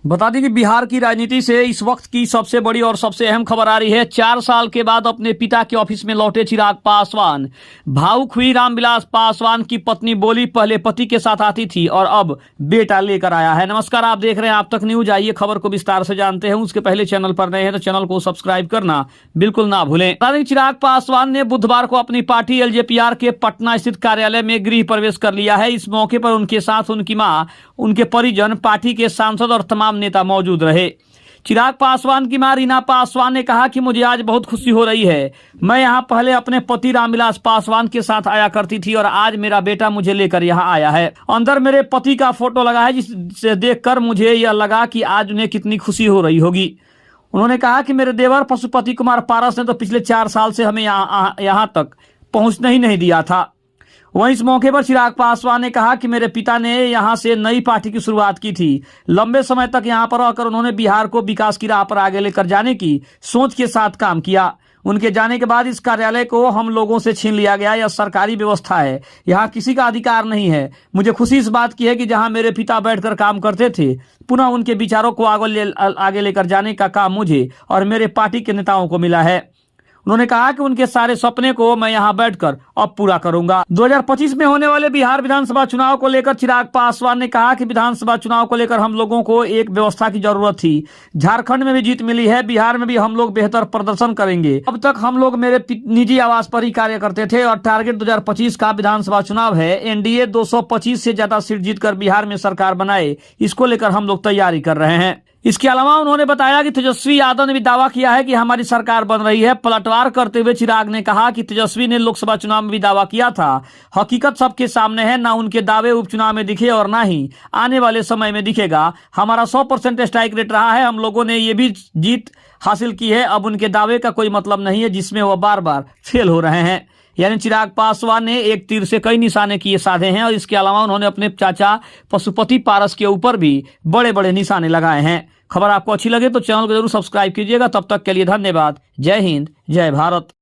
बता दें कि बिहार की राजनीति से इस वक्त की सबसे बड़ी और सबसे अहम खबर आ रही है। 4 साल के बाद अपने पिता के ऑफिस में लौटे चिराग पासवान। भावुक हुई रामविलास पासवान की पत्नी बोली, पहले पति के साथ आती थी और अब बेटा लेकर आया है। नमस्कार, आप देख रहे हैं आप तक न्यूज। आइए खबर को विस्तार से जानते हैं। उसके पहले चैनल पर नए हैं तो चैनल को सब्सक्राइब करना बिल्कुल ना भूलें। बता दें चिराग पासवान ने बुधवार को अपनी पार्टी एलजेपीआर के पटना स्थित कार्यालय में गृह प्रवेश कर लिया है। इस मौके पर उनके साथ उनकी मां, उनके परिजन, पार्टी के सांसद और तमाम नेता मौजूद रहे। चिराग पासवान की मां रीना पासवान ने कहा कि मुझे आज बहुत खुशी हो रही है। मैं यहां पहले अपने पति रामविलास पासवान के साथ आया करती थी और आज मेरा बेटा मुझे लेकर यहां आया है। अंदर मेरे पति का फोटो लगा है, जिसे देखकर मुझे यह लगा कि आज उन्हें कितनी खुशी हो रही होगी। उन्होंने कहा कि मेरे देवर पशुपति कुमार पारस ने तो पिछले 4 साल से हमें यहाँ तक पहुंचने ही नहीं दिया था। वहीं इस मौके पर चिराग पासवान ने कहा कि मेरे पिता ने यहां से नई पार्टी की शुरुआत की थी। लंबे समय तक यहां पर रहकर उन्होंने बिहार को विकास की राह पर आगे लेकर जाने की सोच के साथ काम किया। उनके जाने के बाद इस कार्यालय को हम लोगों से छीन लिया गया। यह सरकारी व्यवस्था है, यहाँ किसी का अधिकार नहीं है। मुझे खुशी इस बात की है कि जहां मेरे पिता बैठकर काम करते थे, पुनः उनके विचारों को आगे लेकर जाने का काम मुझे और मेरे पार्टी के नेताओं को मिला है। उन्होंने कहा कि उनके सारे सपने को मैं यहां बैठकर अब पूरा करूंगा। 2025 में होने वाले बिहार विधानसभा चुनाव को लेकर चिराग पासवान ने कहा कि विधानसभा चुनाव को लेकर हम लोगों को एक व्यवस्था की जरूरत थी। झारखंड में भी जीत मिली है, बिहार में भी हम लोग बेहतर प्रदर्शन करेंगे। अब तक हम लोग मेरे निजी आवास पर ही कार्य करते थे और टारगेट 2025 का विधानसभा चुनाव है। एनडीए 225 से ज्यादा सीट जीतकर बिहार में सरकार बनाए, इसको लेकर हम लोग तैयारी कर रहे हैं। इसके अलावा उन्होंने बताया कि तेजस्वी यादव ने भी दावा किया है कि हमारी सरकार बन रही है। पलटवार करते हुए चिराग ने कहा कि तेजस्वी ने लोकसभा चुनाव में भी दावा किया था। हकीकत सबके सामने है, ना उनके दावे उपचुनाव में दिखे और ना ही आने वाले समय में दिखेगा। हमारा 100% स्ट्राइक रेट रहा है। हम लोगों ने ये भी जीत हासिल की है। अब उनके दावे का कोई मतलब नहीं है जिसमें वह बार बार फेल हो रहे हैं। यानी चिराग पासवान ने एक तीर से कई निशाने किए साधे हैं और इसके अलावा उन्होंने अपने चाचा पशुपति पारस के ऊपर भी बड़े बड़े निशाने लगाए हैं। खबर आपको अच्छी लगे तो चैनल को जरूर सब्सक्राइब कीजिएगा। तब तक के लिए धन्यवाद। जय हिंद, जय भारत।